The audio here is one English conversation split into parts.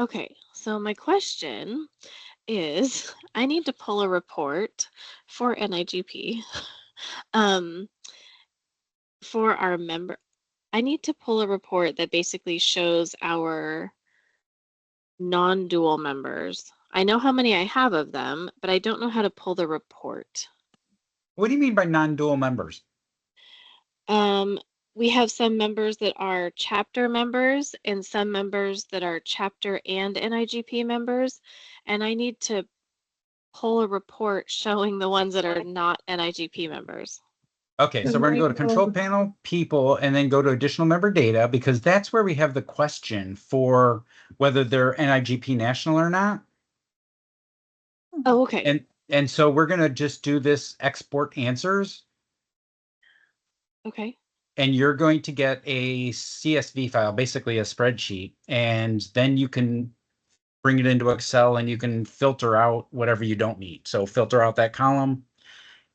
Okay, so my question is I need to pull a report for NIGP. Um, for our member, I need to pull a report that basically shows our non-dual members. I know how many I have of them, but I don't know how to pull the report. What do you mean by non-dual members? Um, we have some members that are chapter members and some members that are chapter and NIGP members, and I need to pull a report showing the ones that are not NIGP members. Okay, so we're going to go to control panel, people, and then go to additional member data, because that's where we have the question for whether they're NIGP national or not. Oh, okay. And so we're going to just do this export answers, Okay. and you're going to get a CSV file, basically a spreadsheet, and then you can bring it into Excel and you can filter out whatever you don't need. So filter out that column,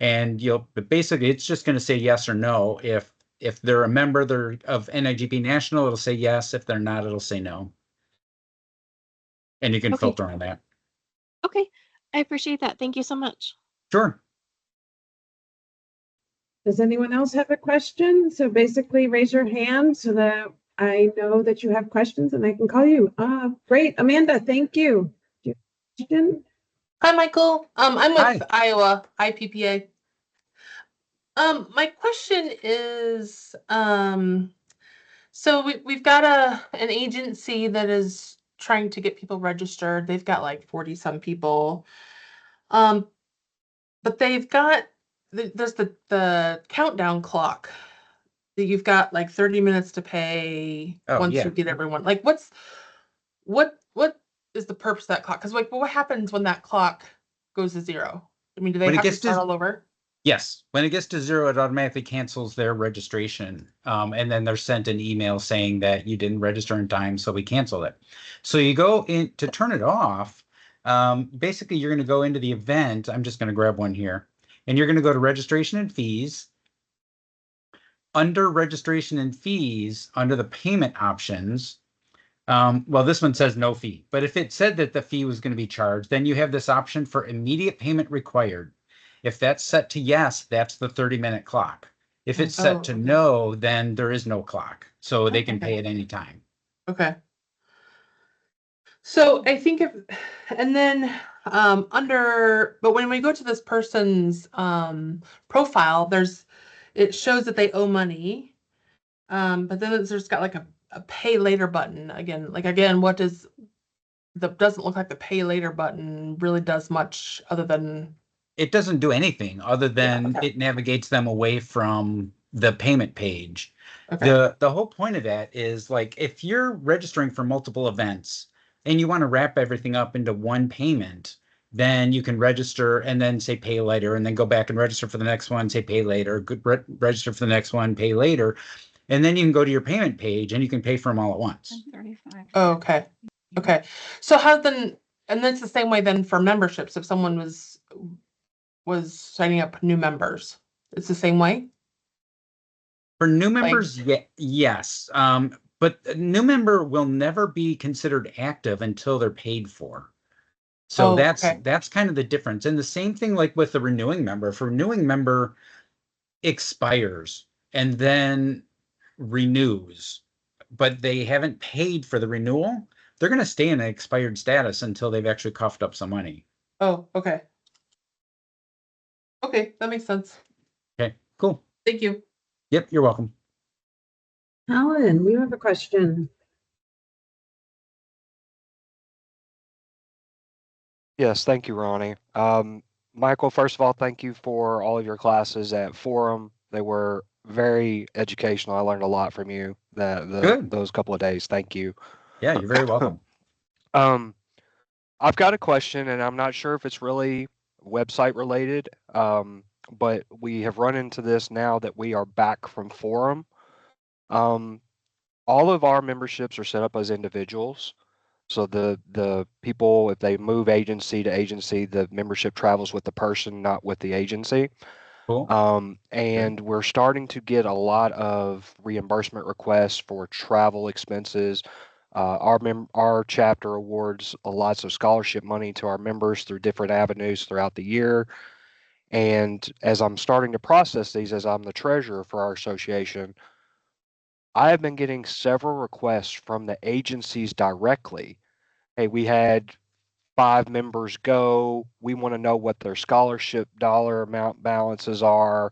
and but basically it's just going to say yes or no. If they're a member of NIGP National, it'll say yes. If they're not, it'll say no. And you can Okay. filter on that. Okay. I appreciate that. Thank you so much. Sure. Does anyone else have a question? So basically raise your hand so that I know that you have questions and I can call you. Great. Amanda, thank you. Do you have a question? Hi, Michael. I'm with Hi. Iowa IPPA. My question is, so we've got an agency that is trying to get people registered. They've got like 40 some people. But they've got there's the countdown clock that you've got like 30 minutes to pay once you get everyone. Like what is the purpose of that clock? Because like what happens when that clock goes to zero? I mean, do they have to start all over? Yes. When it gets to zero, it automatically cancels their registration. And then they're sent an email saying that you didn't register in time, so we cancel it. So you go in to turn it off. Basically, you're going to go into the event. I'm just going to grab one here. And you're going to go to registration and fees. Under registration and fees, under the payment options, well, this one says no fee. But if it said that the fee was going to be charged, then you have this option for immediate payment required. If that's set to yes, that's the 30-minute clock. If it's set to no, then there is no clock. So they can pay at any time. Okay. So I think and then but when we go to this person's profile, it shows that they owe money. But then there's got like a pay later button again. Like again, what doesn't look like the pay later button really does much other than it doesn't do anything other than it navigates them away from the payment page. Okay. The whole point of that is like if you're registering for multiple events and you want to wrap everything up into one payment, then you can register and then say pay later, and then go back and register for the next one, say pay later, register for the next one, pay later. And then you can go to your payment page and you can pay for them all at once. Oh, okay. Okay. So and that's the same way then for memberships. If someone was signing up new members, it's the same way? For new members, yes. But a new member will never be considered active until they're paid for. So that's kind of the difference. And the same thing like with the renewing member. For renewing member expires and then renews, but they haven't paid for the renewal, they're going to stay in an expired status until they've actually coughed up some money. Oh, okay. Okay, that makes sense. Okay, cool. Thank you. Yep, you're welcome. Alan, you have a question. Yes, thank you, Ronnie. Michael, first of all, thank you for all of your classes at Forum. They were very educational. I learned a lot from you those couple of days. Thank you. Yeah, you're very welcome. I've got a question, and I'm not sure if it's really website related, but we have run into this now that we are back from Forum. All of our memberships are set up as individuals. So the people, if they move agency to agency, the membership travels with the person, not with the agency. Cool. And we're starting to get a lot of reimbursement requests for travel expenses. Our chapter awards lots of scholarship money to our members through different avenues throughout the year. And as I'm starting to process these, as I'm the treasurer for our association, I have been getting several requests from the agencies directly. Hey, we had 5 members go. We want to know what their scholarship dollar amount balances are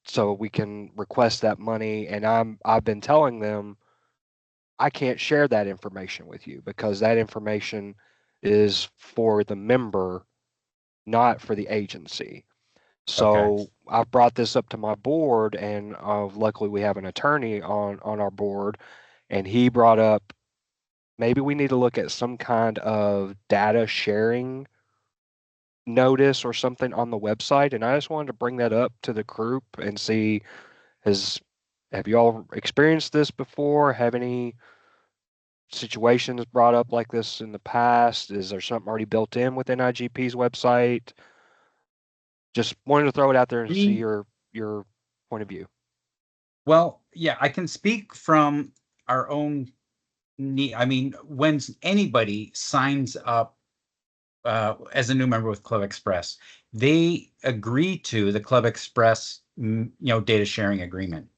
so we can request that money. And I've been telling them I can't share that information with you because that information is for the member, not for the agency. So I've brought this up to my board, and luckily we have an attorney on our board, and he brought up maybe we need to look at some kind of data sharing notice or something on the website. And I just wanted to bring that up to the group and see, have you all experienced this before? Have any situations brought up like this in the past? Is there something already built in within IGP's website? Just wanted to throw it out there and see your point of view. Well, yeah, I can speak from our own need. I mean, when anybody signs up as a new member with Club Express, they agree to the Club Express, data sharing agreement.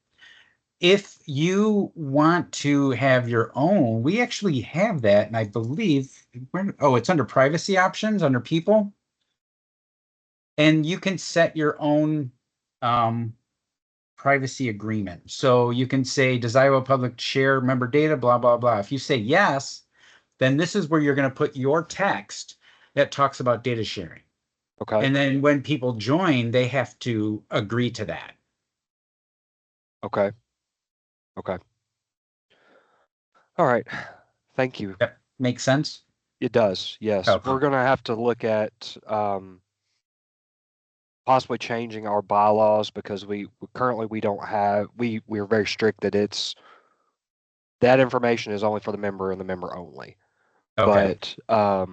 If you want to have your own, we actually have that, and I believe, it's under privacy options under people, and you can set your own privacy agreement. So you can say, does Iowa Public share member data, blah, blah, blah. If you say yes, then this is where you're going to put your text that talks about data sharing. Okay. And then when people join, they have to agree to that. Okay. All right. Thank you. That makes sense? It does. Yes. Okay. We're going to have to look at possibly changing our bylaws because we currently don't have, we're very strict that that information is only for the member and the member only. Okay. But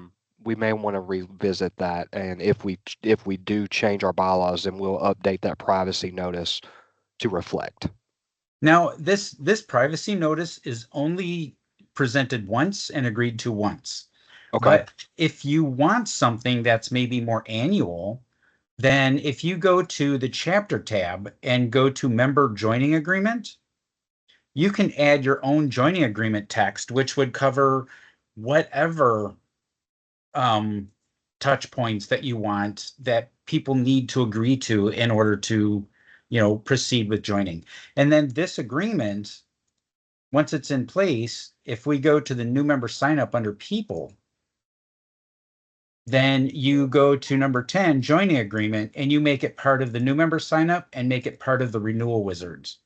we may want to revisit that, and if we do change our bylaws, then we'll update that privacy notice to reflect. Now, this privacy notice is only presented once and agreed to once. Okay. But if you want something that's maybe more annual, then if you go to the chapter tab and go to member joining agreement, you can add your own joining agreement text, which would cover whatever touch points that you want that people need to agree to in order to, proceed with joining. And then this agreement, once it's in place, if we go to the new member sign up under people, then you go to number 10, joining agreement, and you make it part of the new member sign up and make it part of the renewal wizards.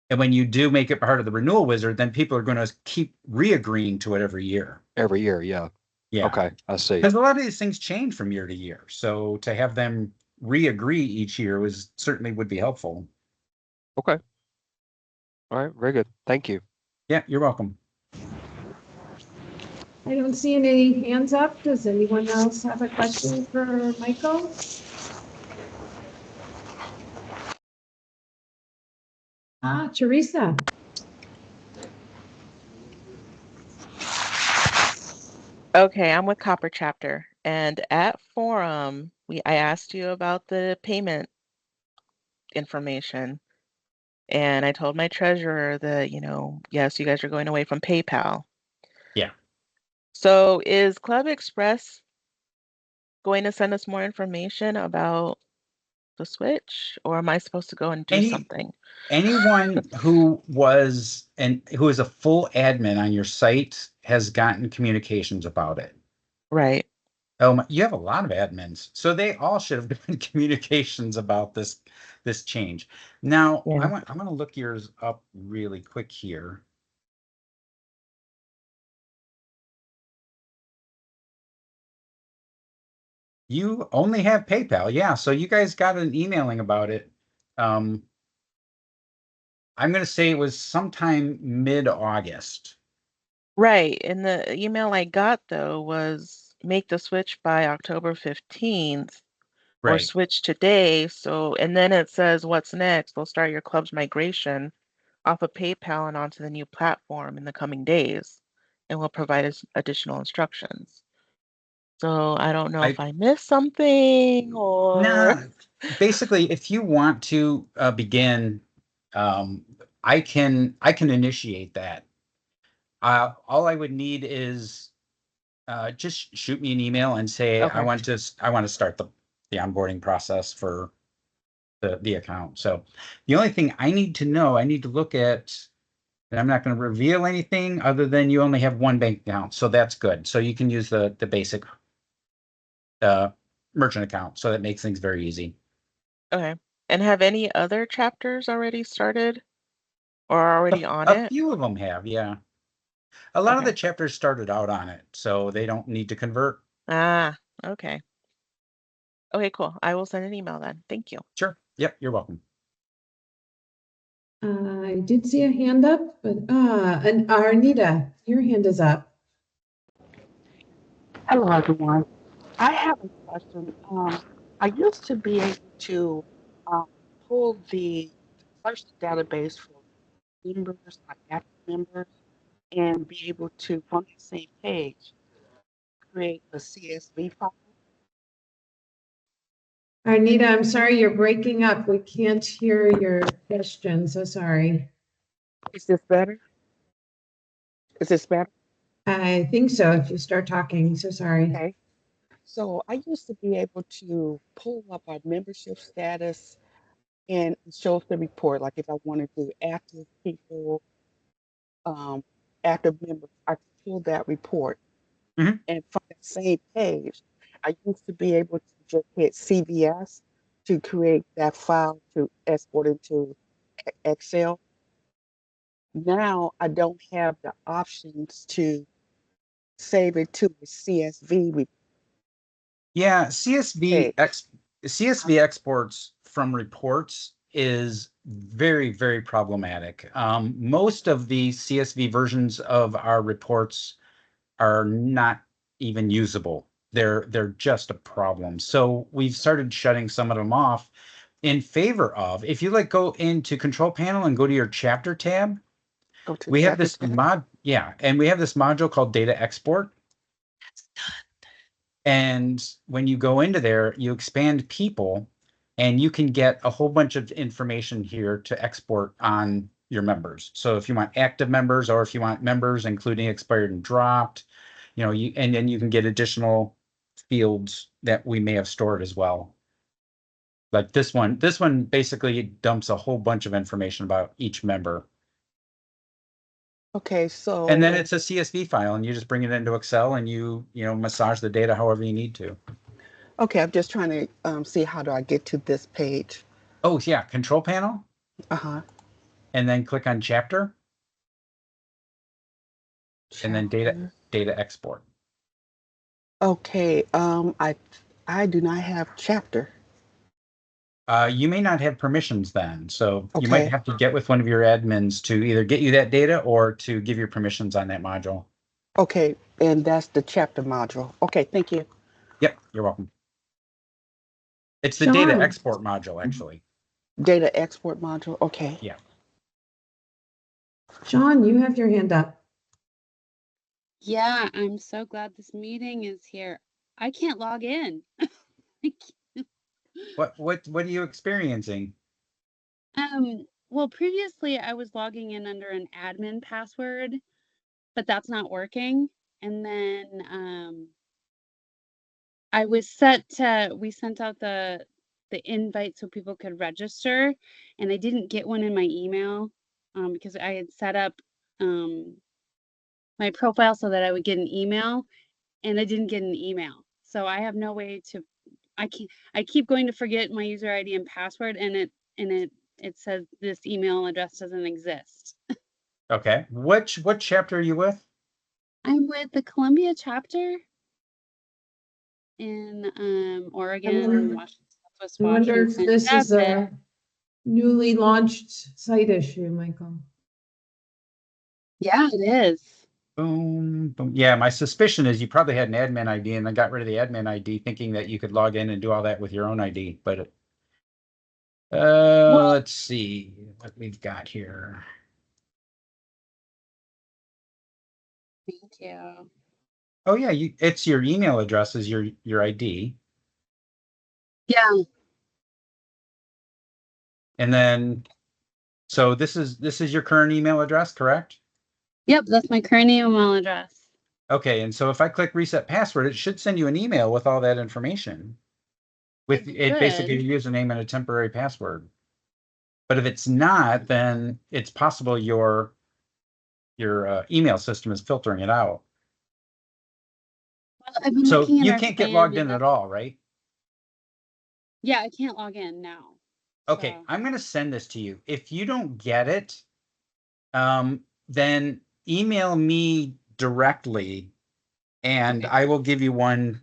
And when you do make it part of the renewal wizard, then people are going to keep re-agreeing to it every year. Every year, yeah. Yeah. Okay, I see. Because a lot of these things change from year to year. So to have them re-agree each year certainly would be helpful. Okay. All right, very good. Thank you. Yeah, you're welcome. I don't see any hands up. Does anyone else have a question for Michael? Teresa. Okay, I'm with Copper Chapter, and at Forum, I asked you about the payment information, and I told my treasurer that, yes, you guys are going away from PayPal. Yeah. So is Club Express going to send us more information about the switch, or am I supposed to go and do something? Anyone who is a full admin on your site has gotten communications about it. Right. Oh, you have a lot of admins, so they all should have gotten communications about this change. Now, Yeah. I'm going to look yours up really quick here. You only have PayPal, yeah. So you guys got an emailing about it. I'm going to say it was sometime mid-August. Right. And the email I got, though, was make the switch by October 15th or Right. switch today. So, and then it says, what's next? We'll start your club's migration off of PayPal and onto the new platform in the coming days. and will provide us additional instructions. So I don't know I- if I missed something or. Nah, basically, if you want to begin, I can initiate that. All I would need is just shoot me an email and say Okay. I want to start the onboarding process for the account. So the only thing I need to know, I need to look at, and I'm not going to reveal anything other than you only have one bank account, so that's good. So you can use the basic merchant account, so that makes things very easy. Okay. And have any other chapters already started or are already on A it? few of them have, yeah. A lot of Okay. the chapters started out on it, so they don't need to convert. Ah, okay. Okay, cool. I will send an email then. Thank you. Sure. Yep, you're welcome. I did see a hand up, but, and Arnita, your hand is up. Hello, everyone. I have a question. I used to be able to pull the search the database for members, like active members, and be able to, from the same page, create a CSV file. Arnita, I'm sorry, you're breaking up. We can't hear your question, so sorry. Is this better? Is this better? I think so, if you start talking, so sorry. Okay. So I used to be able to pull up our membership status and show us the report. Like if I wanted to active people, active members, I could pull that report. Mhm. And from that same page, I used to be able to just hit CVS to create that file to export into Excel. Now I don't have the options to save it to a CSV. Yeah, CSV Text. CSV exports from reports is very, very problematic. Most of the CSV versions of our reports are not even usable. They're just a problem. So we've started shutting some of them off in favor of, if you go into Control Panel and go to your chapter tab, Go to we have chapter this tab. and we have this module called Data Export. That's done. And when you go into there, you expand people and you can get a whole bunch of information here to export on your members. So if you want active members or if you want members including expired and dropped, and then you can get additional fields that we may have stored as well. Like this one basically dumps a whole bunch of information about each member. Okay, so And then it's a CSV file and you just bring it into Excel and you massage the data however you need to. okay, I'm just trying to see how do I get to this page. Oh yeah, Control Panel. Uh-huh. And then click on chapter and then data export. Okay, I do not have chapter. You may not have permissions then, so you might Okay. have to get with one of your admins to either get you that data or to give your permissions on that module. Okay, and that's the chapter module. Okay, thank you. Yep, you're welcome. It's the data Sean. export module, actually. Data export module. Okay. Yeah. Sean, you have your hand up. Yeah, I'm so glad this meeting is here. I can't log in. What are you experiencing? Well, previously I was logging in under an admin password, but that's not working. And then we sent out the invite so people could register, and I didn't get one in my email because I had set up my profile so that I would get an email, and I didn't get an email. So I have no way to I keep going to forget my user ID and password, and it says this email address doesn't exist. Okay. What chapter are you with? I'm with the Columbia chapter in Oregon, Washington, Southwest I wonder if Washington. this is That's it. a newly launched site issue, Michael. Yeah, it is. Boom, boom. Yeah, my suspicion is you probably had an admin ID and then got rid of the admin ID thinking that you could log in and do all that with your own ID. But let's see what we've got here. Thank you. Oh yeah, it's your email address is your ID. Yeah. And then, so this is your current email address, correct? Yep, that's my current email address. Okay, and so if I click reset password, it should send you an email with all that information. With it basically your username and a temporary password. But if it's not, then it's possible your email system is filtering it out. Well, I've been So looking in you our can't get spam logged and in at all, right? yeah, I can't log in now. Okay, So I'm going to send this to you. If you don't get it, then email me directly and okay. I will give you one,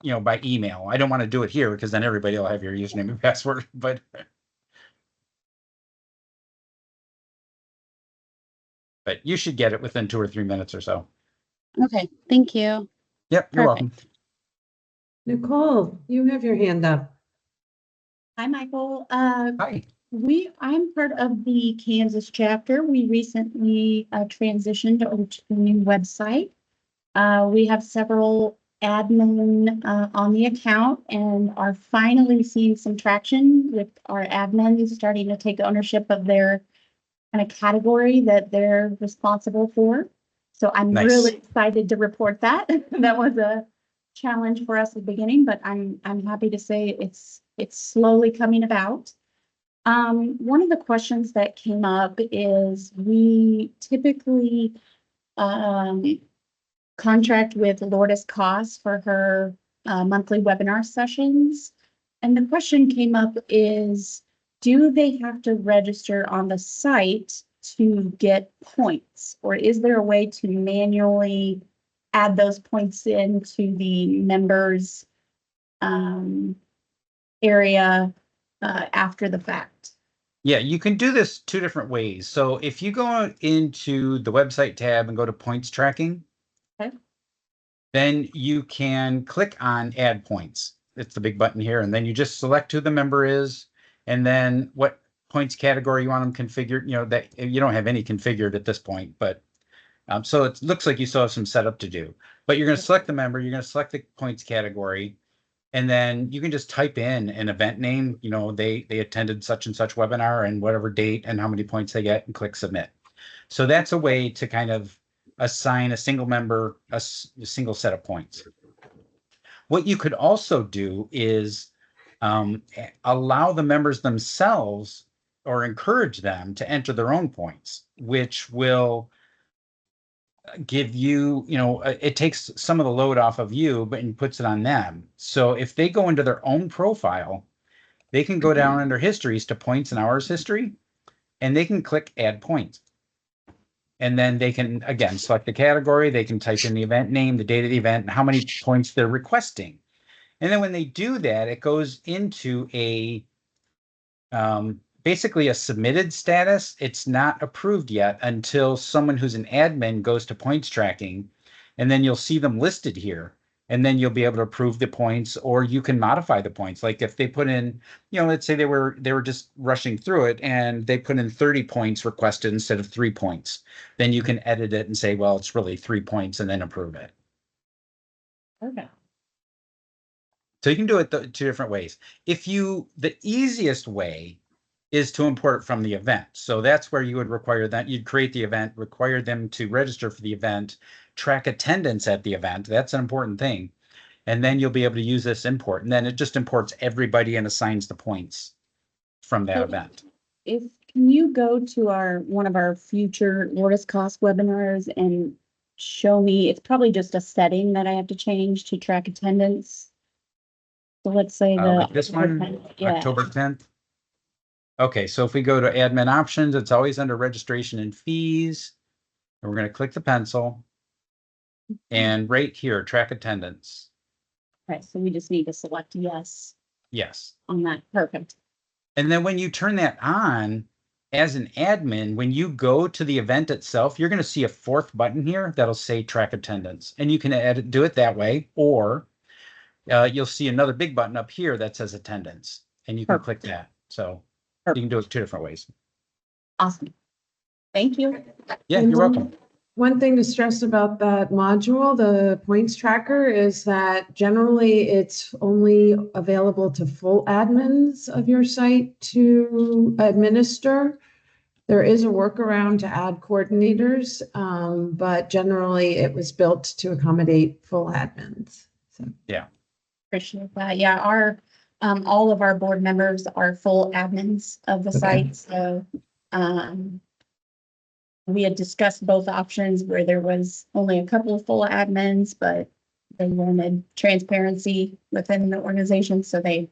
by email. I don't want to do it here because then everybody will have your username and password, but you should get it within 2 or 3 minutes or so. Okay, thank you. Yep, you're welcome. Nicole, you have your hand up. Hi, Michael. Hi. I'm part of the Kansas chapter. We recently transitioned over to the new website. We have several admin on the account and are finally seeing some traction with our admins starting to take ownership of their kind of category that they're responsible for. So I'm Nice. really excited to report that. That was a challenge for us at the beginning, but I'm happy to say it's slowly coming about. One of the questions that came up is we typically contract with Lourdes Coss for her monthly webinar sessions. And the question came up is, do they have to register on the site to get points? Or is there a way to manually add those points into the members area after the fact? Yeah, you can do this 2 different ways. So if you go into the website tab and go to points tracking, Okay. then you can click on add points. It's the big button here. And then you just select who the member is and then what points category you want them configured, that you don't have any configured at this point, but so it looks like you still have some setup to do, but you're going to select the member, you're going to select the points category, and then you can just type in an event name, they attended such and such webinar and whatever date and how many points they get and click submit. So that's a way to kind of assign a single member a single set of points. What you could also do is allow the members themselves or encourage them to enter their own points, which will give you, it takes some of the load off of you, but and puts it on them. So if they go into their own profile, they can go down under histories to points and hours history, and they can click add points. And then they can, again, select the category. They can type in the event name, the date of the event, and how many points they're requesting. And then when they do that, it goes into a basically a submitted status. It's not approved yet until someone who's an admin goes to points tracking, and then you'll see them listed here. And then you'll be able to approve the points, or you can modify the points. Like if they put in, let's say they were just rushing through it and they put in 30 points requested instead of 3 points, then you can edit it and say, well, it's really 3 points, and then approve it. Okay. So you can do it 2 different ways. The easiest way is to import it from the event. So that's where you would require that. You'd create the event, require them to register for the event, track attendance at the event. That's an important thing. And then you'll be able to use this import. And then it just imports everybody and assigns the points from that event. Can you go to one of our future Lourdes Coss webinars and show me, it's probably just a setting that I have to change to track attendance. So let's say Like this one, yeah. October 10th. Okay, so if we go to admin options, it's always under registration and fees. And we're going to click the pencil. And right here, track attendance. Right, so we just need to select yes. Yes. On that. Perfect. And then when you turn that on, as an admin, when you go to the event itself, you're going to see a 4th button here that'll say track attendance. And you can do it that way, or you'll see another big button up here that says attendance. And you can click that. So you can do it 2 different ways. Awesome. Thank you. Yeah, you're welcome. one thing to stress about that module, the points tracker, is that generally it's only available to full admins of your site to administer. There is a workaround to add coordinators, but generally it was built to accommodate full admins. So. Yeah. Appreciate that. Yeah, all of our board members are full admins of the site, so, we had discussed both options where there was only a couple of full admins, but they wanted transparency within the organization, so they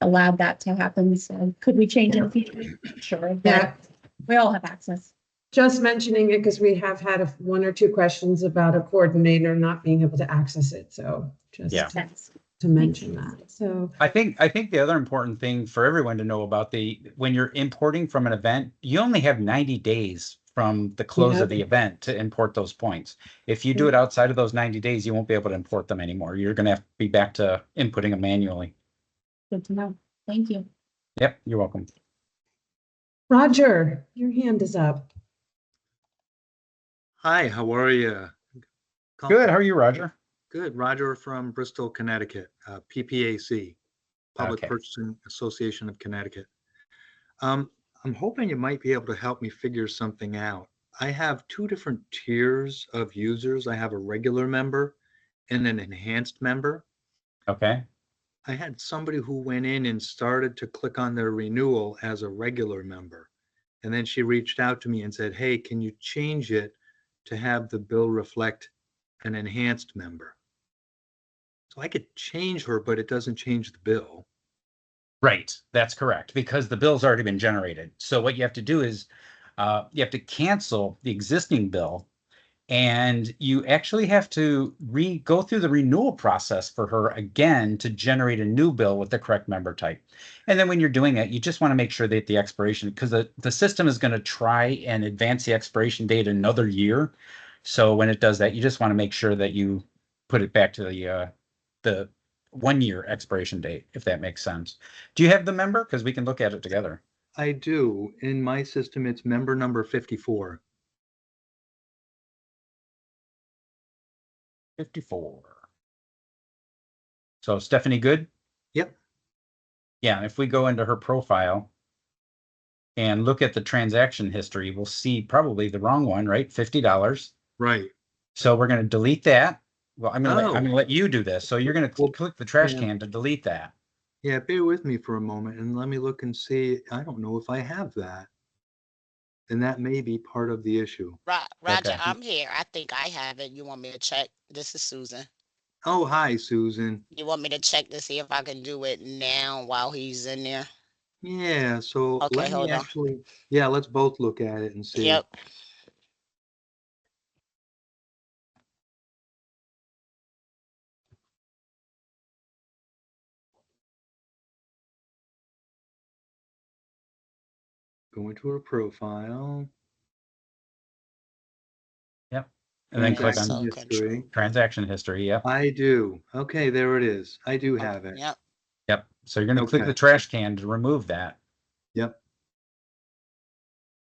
allowed that to happen. So could we change in the future? Sure. Yeah. We all have access. Just mentioning it because we have had one or two questions about a coordinator not being able to access it. So just to mention that. So I think the other important thing for everyone to know about when you're importing from an event, you only have 90 days from the close of the event to import those points. If you do it outside of those 90 days, you won't be able to import them anymore. You're going to have to be back to inputting them manually. Good to know. Thank you. Yep, you're welcome. Roger, your hand is up. Hi, how are you? Good. How are you, Roger? Good. Roger from Bristol, Connecticut, PPAC, Public Purchasing Association of Connecticut. I'm hoping you might be able to help me figure something out. I have two different tiers of users. I have a regular member and an enhanced member. Okay. I had somebody who went in and started to click on their renewal as a regular member. And then she reached out to me and said, hey, can you change it to have the bill reflect an enhanced member? So I could change her, but it doesn't change the bill. Right. That's correct, because the bill's already been generated. So what you have to do is you have to cancel the existing bill, and you actually have to go through the renewal process for her again to generate a new bill with the correct member type. And then when you're doing it, you just want to make sure that the expiration, because the system is going to try and advance the expiration date another year. So when it does that, you just want to make sure that you put it back to the 1 year expiration date, if that makes sense. Do you have the member? Because we can look at it together. I do. In my system, it's member number 54. 54. So Stephanie Good? Yep. Yeah, if we go into her profile and look at the transaction history, we'll see probably the wrong one, right? $50. Right. So we're going to delete that. Well, I'm going to let you do this. So you're going to click the trash can to delete that. Yeah, bear with me for a moment and let me look and see. I don't know if I have that. And that may be part of the issue. Roger, I'm here. I think I have it. You want me to check? This is Susan. Oh, hi, Susan. You want me to check to see if I can do it now while he's in there? Yeah, so Okay, hold on. Yeah, let's both look at it and see. Yep. Go into her profile. Yep. And then click on history. Transaction history. Yep. I do. Okay, there it is. I do have it. Yep. Yep. So you're going to click the trash can to remove that. Yep.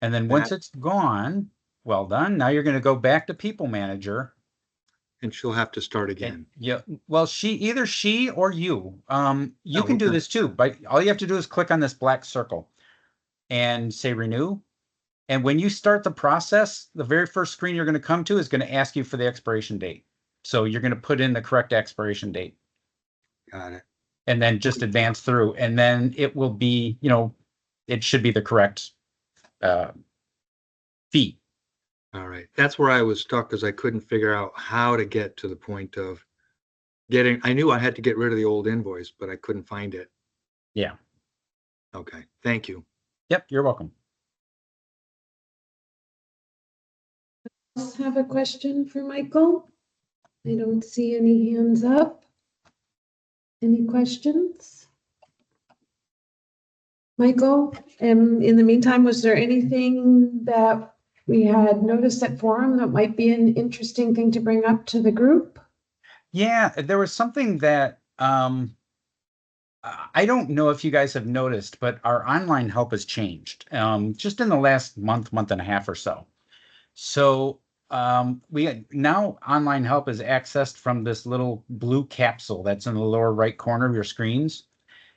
And then once it's gone, well done. Now you're going to go back to People Manager. And she'll have to start again. Yeah. Well, either she or you. You can do this too. But all you have to do is click on this black circle and say renew. And when you start the process, the very first screen you're going to come to is going to ask you for the expiration date. So you're going to put in the correct expiration date. Got it. And then just advance through. And then it will be, it should be the correct fee. All right. That's where I was stuck, because I couldn't figure out how to get to the point of I knew I had to get rid of the old invoice, but I couldn't find it. Yeah. Okay. Thank you. Yep. You're welcome. Have a question for Michael? I don't see any hands up. Any questions? Michael, in the meantime, was there anything that we had noticed at forum that might be an interesting thing to bring up to the group? Yeah, there was something that I don't know if you guys have noticed, but our online help has changed just in the last month and a half or so. So we now online help is accessed from this little blue capsule that's in the lower right corner of your screens.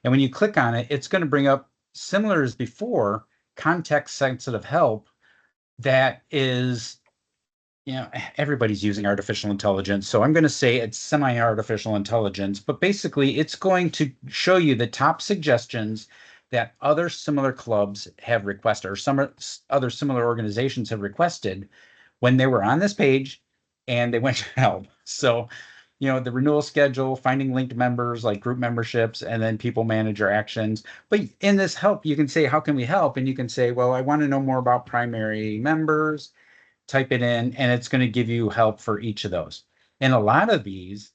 And when you click on it, it's going to bring up, similar as before, context sensitive help that is, everybody's using artificial intelligence. So I'm going to say it's semi-artificial intelligence, but basically it's going to show you the top suggestions that other similar clubs have requested, or some other similar organizations have requested when they were on this page and they went to help. So, the renewal schedule, finding linked members like group memberships, and then people manager actions. But in this help, you can say, how can we help? And you can say, well, I want to know more about primary members, type it in, and it's going to give you help for each of those. And a lot of these,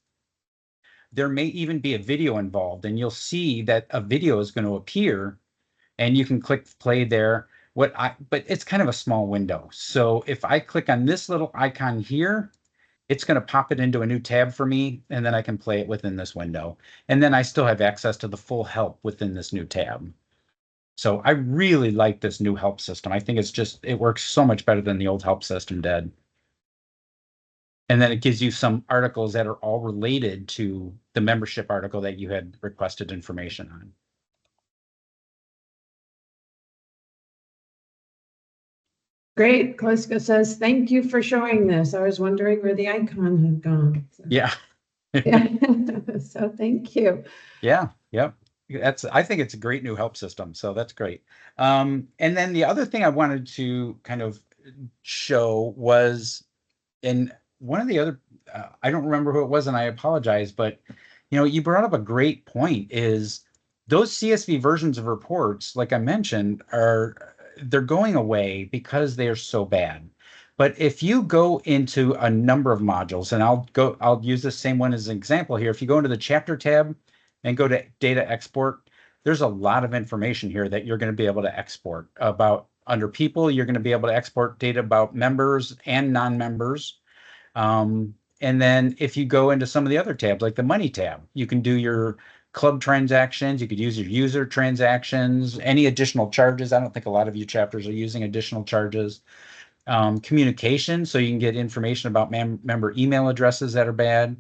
there may even be a video involved, and you'll see that a video is going to appear and you can click play there. But it's kind of a small window. So if I click on this little icon here, it's going to pop it into a new tab for me, and then I can play it within this window. And then I still have access to the full help within this new tab. So I really like this new help system. I think it works so much better than the old help system did. And then it gives you some articles that are all related to the membership article that you had requested information on. Great. Koska says, thank you for showing this. I was wondering where the icon had gone. So. Yeah. Yeah. So thank you. Yeah. Yep. I think it's a great new help system. So that's great. And then the other thing I wanted to kind of show was in one of the other, I don't remember who it was, and I apologize, but you brought up a great point, is those CSV versions of reports, like I mentioned, they're going away because they are so bad. But if you go into a number of modules, and I'll use the same one as an example here. If you go into the chapter tab and go to data export, there's a lot of information here that you're going to be able to export about. Under people, you're going to be able to export data about members and non-members. And then if you go into some of the other tabs, like the money tab, you can do your club transactions. You could use your user transactions, any additional charges. I don't think a lot of you chapters are using additional charges. Communication, so you can get information about member email addresses that are bad,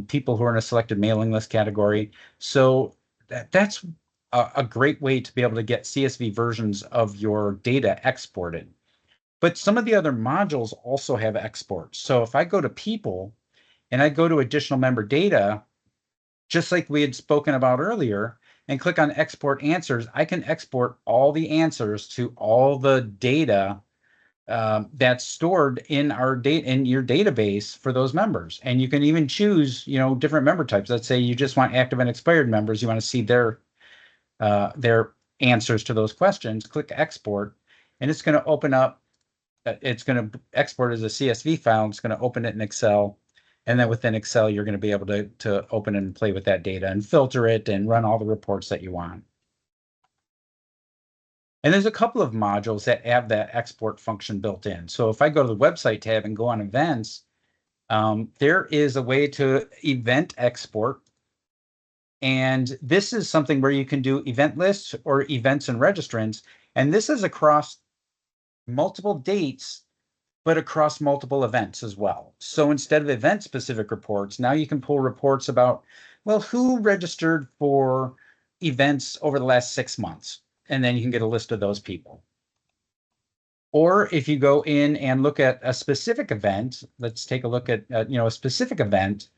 people who are in a selected mailing list category. So that's a great way to be able to get CSV versions of your data exported. But some of the other modules also have exports. So if I go to people and I go to additional member data, just like we had spoken about earlier, and click on export answers, I can export all the answers to all the data that's stored in your database for those members. And you can even choose, different member types. Let's say you just want active and expired members. You want to see their answers to those questions. Click export, and it's going to open up. It's going to export as a CSV file. It's going to open it in Excel. And then within Excel, you're going to be able to open and play with that data and filter it and run all the reports that you want. And there's a couple of modules that have that export function built in. So if I go to the website tab and go on events, there is a way to event export. And this is something where you can do event lists or events and registrants. And this is across multiple dates, but across multiple events as well. So instead of event-specific reports, now you can pull reports about, well, who registered for events over the last 6 months? And then you can get a list of those people. Or if you go in and look at a specific event, let's take a look at a specific event.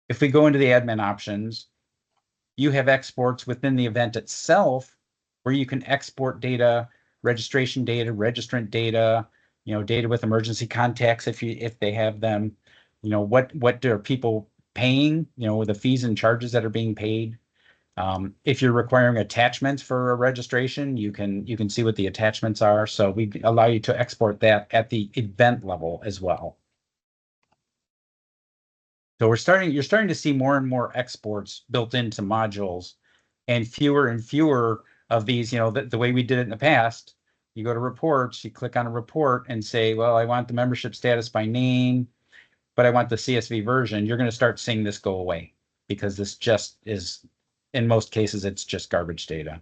If we go into the admin options, you have exports within the event itself where you can export data, registration data, registrant data, data with emergency contacts if they have them. What are people paying, the fees and charges that are being paid. If you're requiring attachments for a registration, you can see what the attachments are. So we allow you to export that at the event level as well. So you're starting to see more and more exports built into modules, and fewer of these, the way we did it in the past. You go to reports, you click on a report and say, well, I want the membership status by name, but I want the CSV version. You're going to start seeing this go away because this just is, in most cases, it's just garbage data.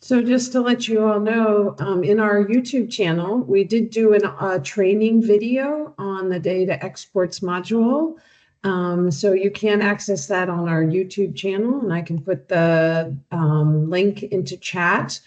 So just to let you all know, in our YouTube channel, we did do a training video on the data exports module. So you can access that on our YouTube channel, and I can put the link into chat.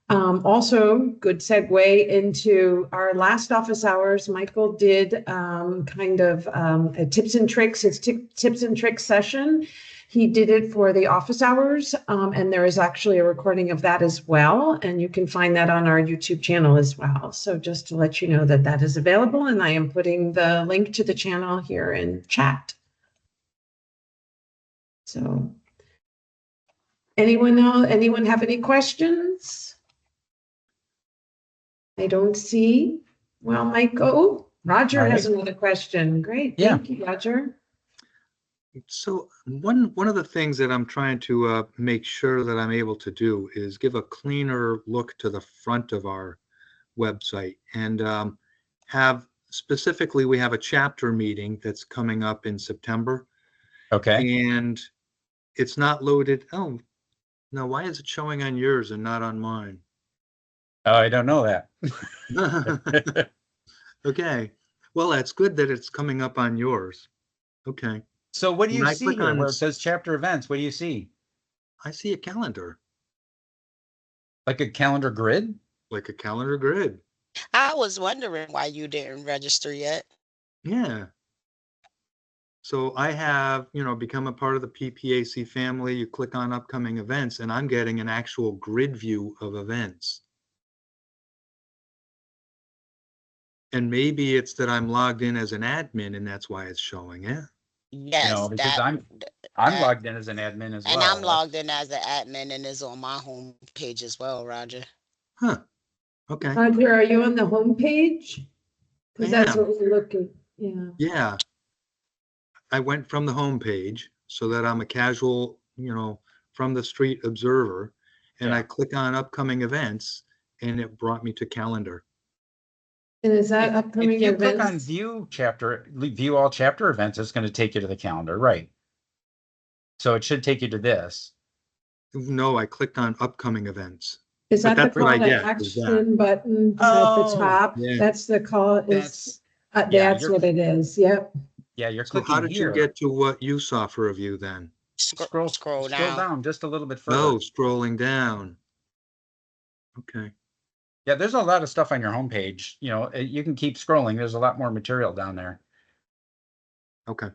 Also, good segue into our last office hours. Michael did kind of a tips and tricks, his tips and tricks session. He did it for the office hours, and there is actually a recording of that as well, and you can find that on our YouTube channel as well. So just to let you know that that is available, and I am putting the link to the channel here in chat. So anyone have any questions? I don't see. Well, Michael, Roger has another question. Great, thank you, Roger. So one of the things that I'm trying to make sure that I'm able to do is give a cleaner look to the front of our website, and have specifically, we have a chapter meeting that's coming up in September. Okay. And it's not loaded. Oh, no, why is it showing on yours and not on mine? Oh, I don't know that. Okay. Well, that's good that it's coming up on yours. Okay. So what do you see here where it this, says chapter events? What do you see? I see a calendar. Like a calendar grid? Like a calendar grid. I was wondering why you didn't register yet. Yeah. So I have, become a part of the PPAC family. You click on upcoming events, and I'm getting an actual grid view of events. And maybe it's that I'm logged in as an admin, and that's why it's showing it. Yes, No, because I'm logged in as an admin as well. And I'm logged in as an admin, and it's on my home page as well, Roger. Huh. Okay. Roger, are you on the home page? Because that's what we're looking. Yeah. Yeah. I went from the home page so that I'm a casual, from the street observer, and I click on upcoming events, and it brought me to calendar. And is that upcoming if you events? click on view all chapter events, it's going to take you to the calendar, right? So it should take you to this. No, I clicked on upcoming events. Is that the call to action button at the top? Yeah. That's the call. That's what it is. Yep. Yeah, you're So clicking how did here. you get to what you saw for review then? Scroll down just a little bit further. Oh, scrolling down. Okay. Yeah, there's a lot of stuff on your homepage. You can keep scrolling. There's a lot more material down there. Okay.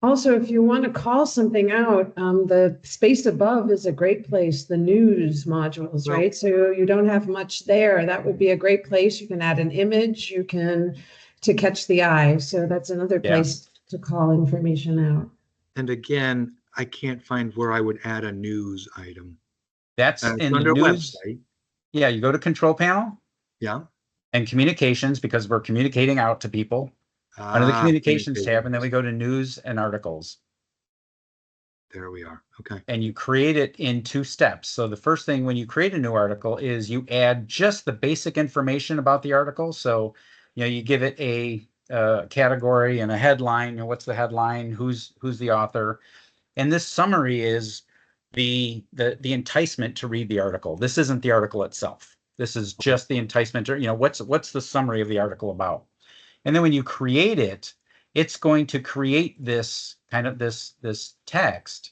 Also, if you want to call something out, the space above is a great place, the news modules, right? So you don't have much there. That would be a great place. You can add an image, to catch the eye. So that's another place to call information out. And again, I can't find where I would add a news item. That's in under the news website. Yeah, you go to control panel. Yeah. And communications, because we're communicating out to people. Under the communications tab, and then we go to news and articles. There we are. Okay. And you create it in 2 steps. So the first thing when you create a new article is you add just the basic information about the article. So, you give it a category and a headline. What's the headline? Who's the author? And this summary is the enticement to read the article. This isn't the article itself. This is just the enticement. What's the summary of the article about? And then when you create it, it's going to create this kind of this text.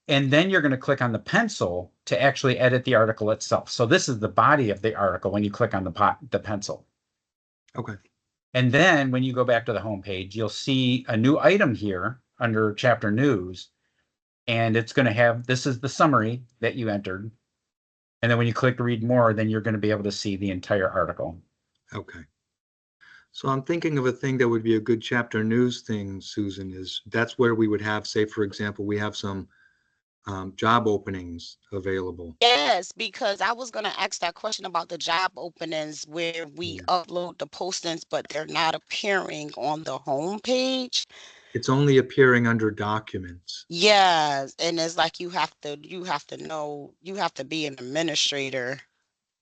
And then you're going to click on the pencil to actually edit the article itself. So this is the body of the article when you click on the pencil. Okay. And then when you go back to the home page, you'll see a new item here under chapter news. And it's going to have, this is the summary that you entered. And then when you click read more, then you're going to be able to see the entire article. Okay. So I'm thinking of a thing that would be a good chapter news thing, Susan, is that's where we would have, say, for example, we have some job openings available. Yes, because I was going to ask that question about the job openings where we upload the postings, but they're not appearing on the home page. It's only appearing under documents. Yes, and it's like you have to be an administrator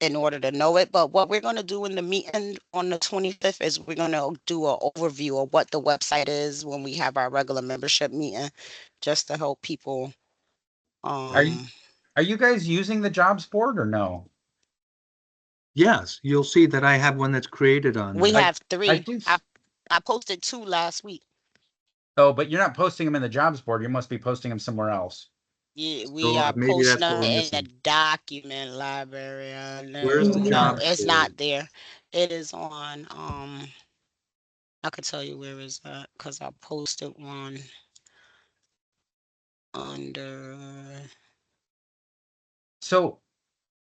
in order to know it. But what we're going to do in the meeting on the 25th is we're going to do an overview of what the website is when we have our regular membership meeting, just to help people. Are Are you guys using the jobs board or no? Yes, you'll see that I have one that's created on We there. have three. think I posted 2 last week. Oh, but you're not posting them in the jobs board. You must be posting them somewhere else. Yeah, we So are maybe posting that's what them we're in the missing. document library. Where's the No, jobs it's board? not there. It is on, I could tell you where is that because I posted one under. So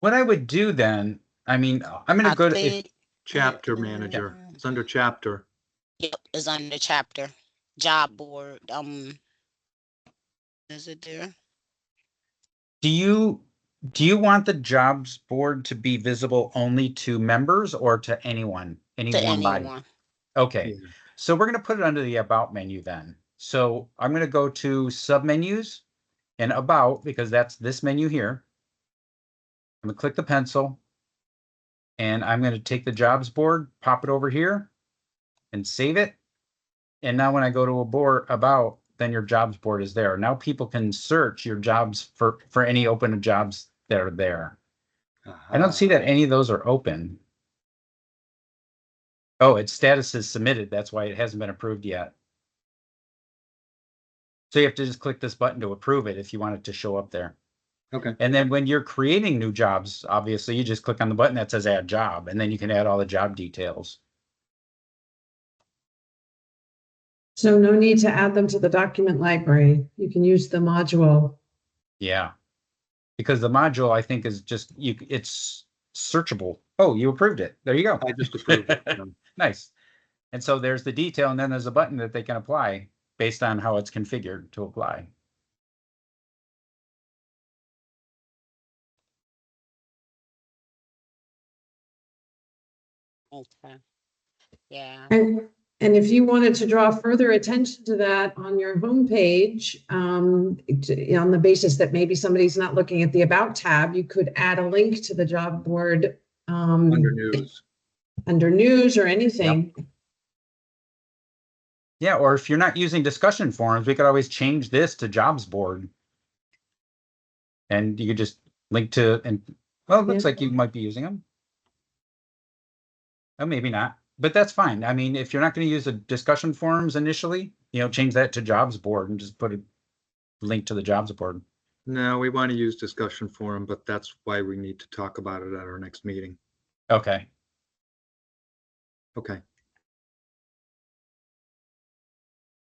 what I would do then, I mean, I'm going to I go to, think Chapter manager. It's under chapter. Yep, it's under chapter job board. Is it there? do you want the jobs board to be visible only to members or to anyone, any To one body? anyone. Okay, Yeah. so we're going to put it under the about menu then. So I'm going to go to submenus and about, because that's this menu here. I'm going to click the pencil and I'm going to take the jobs board, pop it over here and save it. And now when I go to a board about, then your jobs board is there. Now people can search your jobs for any open jobs that are there. I don't see that any of those are open. Oh, its status is submitted. That's why it hasn't been approved yet. So you have to just click this button to approve it if you want it to show up there. Okay. And then when you're creating new jobs, obviously you just click on the button that says add job, and then you can add all the job details. So no need to add them to the document library. You can use the module. Yeah. Because the module, I think, is just it's searchable. Oh, you approved it. There you go. I just approved it. Nice. And so there's the detail, and then there's a button that they can apply based on how it's configured to apply. Okay. Yeah. And if you wanted to draw further attention to that on your homepage, on the basis that maybe somebody's not looking at the About tab, you could add a link to the job board Under news. under news or anything. Yep. Yeah, or if you're not using discussion forums, we could always change this to jobs board. And you could just link to, and well, it looks like you might be using them. Oh, maybe not, but that's fine. I mean, if you're not going to use the discussion forums initially, change that to jobs board and just put a link to the jobs board. No, we want to use discussion forum, but that's why we need to talk about it at our next meeting. Okay. Okay.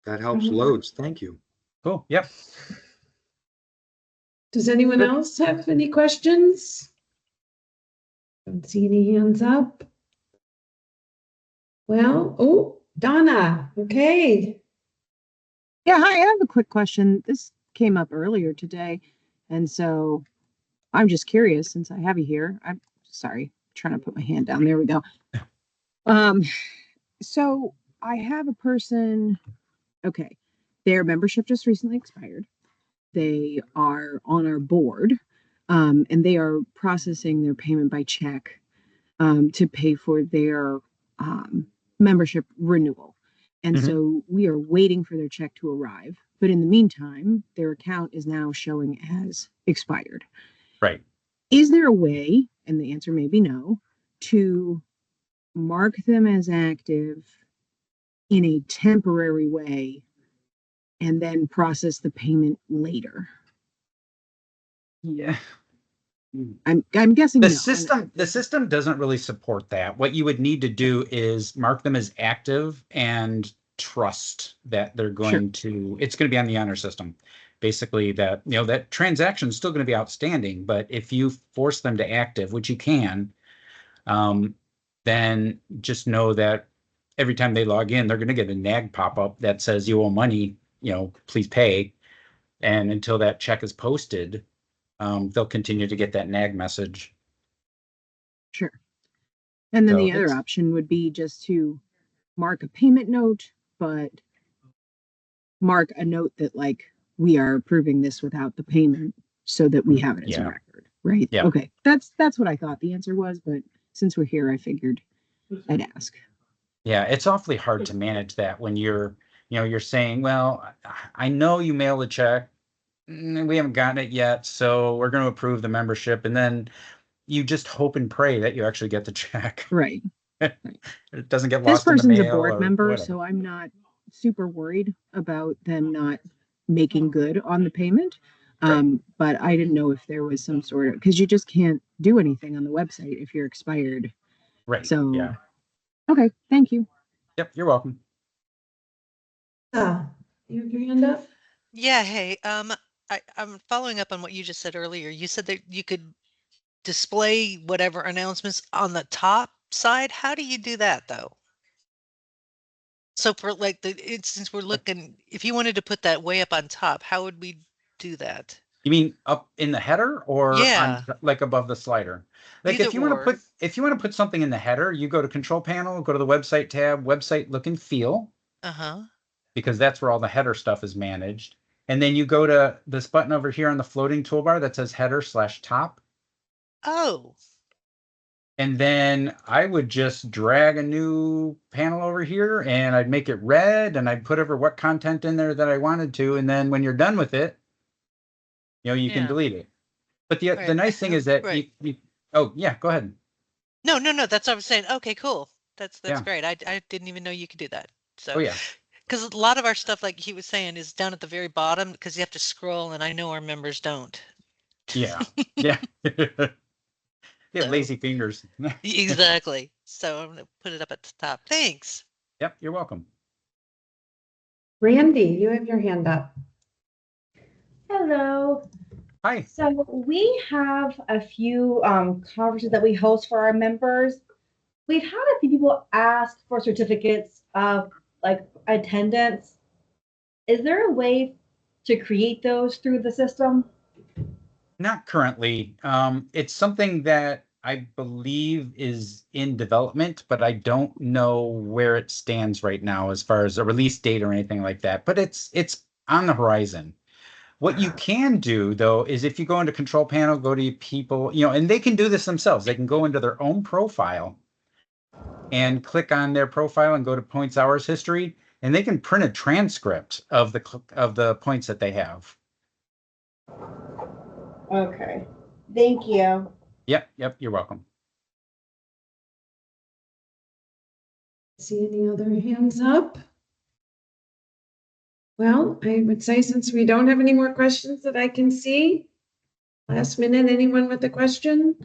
That helps loads. Thank you. Cool. Yep. Does anyone else have any questions? Don't see any hands up. Well, oh, Donna, okay. Yeah, hi, I have a quick question. This came up earlier today, and so I'm just curious since I have you here. I'm sorry, trying to put my hand down. There we go. So I have a person, okay, their membership just recently expired. They are on our board, and they are processing their payment by check to pay for their membership renewal. And so we are waiting for their check to arrive. But in the meantime, their account is now showing as expired. Right. Is there a way, and the answer may be no, to mark them as active in a temporary way and then process the payment later? Yeah. I'm guessing the no. The system doesn't really support that. What you would need to do is mark them as active and trust that they're going to, it's going to be on the honor system. Basically that, that transaction is still going to be outstanding, but if you force them to active, which you can, then just know that every time they log in, they're going to get a nag pop-up that says you owe money, please pay. And until that check is posted, they'll continue to get that nag message. Sure. And then So the other option would be just to mark a payment note, but mark a note that like we are approving this without the payment so that we have it as a record, right? Yeah. Okay. That's what I thought the answer was, but since we're here, I figured I'd ask. Yeah, it's awfully hard to manage that when you're saying, well, I know you mail a check We haven't gotten it yet, so we're going to approve the membership, and then you just hope and pray that you actually get the check. Right. It doesn't get This lost in the person's a mail board or member, whatever. so I'm not super worried about them not making good on the payment. But I didn't know if there was some sort of, because you just can't do anything on the website if you're expired. Right. So, yeah. Okay, thank you. Yep, you're welcome. You have your hand up? Yeah, hey, I'm following up on what you just said earlier. You said that you could display whatever announcements on the top side. How do you do that though? So for like the instance we're looking, if you wanted to put that way up on top, how would we do that? You mean up in the header or Yeah. on like above the slider? Like Either if you want to or. put something in the header, you go to control panel, go to the website tab, website look and feel, Uh-huh. because that's where all the header stuff is managed. And then you go to this button over here on the floating toolbar that says header/top. Oh. And then I would just drag a new panel over here and I'd make it red and I'd put over what content in there that I wanted to. And then when you're done with it, you can Yeah. delete it. But the Right. nice thing is that Right. oh yeah, go ahead. No, that's what I was saying. Okay, cool. That's Yeah. great. I didn't even know you could do that. So Oh yeah. because a lot of our stuff, like he was saying, is down at the very bottom because you have to scroll, and I know our members don't. Yeah. Yeah. They have So- lazy fingers. Exactly. So I'm gonna put it up at the top. Thanks. Yep, you're welcome. Randy, you have your hand up. Hello. Hi. So we have a few conferences that we host for our members. We've had a few people ask for certificates of like attendance. Is there a way to create those through the system? Not currently. It's something that I believe is in development, but I don't know where it stands right now as far as a release date or anything like that. But it's on the horizon. What you can do though is if you go into control panel, go to people, and they can do this themselves. They can go into their own profile and click on their profile and go to points hours history, and they can print a transcript of the points that they have. Okay. Thank you. Yep, you're welcome. See any other hands up? Well, I would say since we don't have any more questions that I can see, last minute, anyone with a question?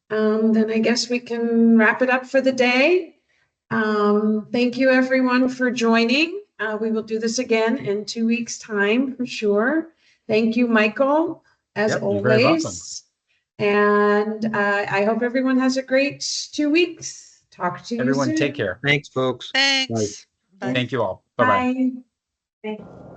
Then I guess we can wrap it up for the day. Thank you everyone for joining. We will do this again in 2 weeks' time for sure. Thank you, Michael, as Yep, you're very welcome. always. And I hope everyone has a great 2 weeks. Talk to you Everyone soon. take care. Thanks, folks. Thanks. Bye. Thank you all. Bye-bye. Bye. Bye.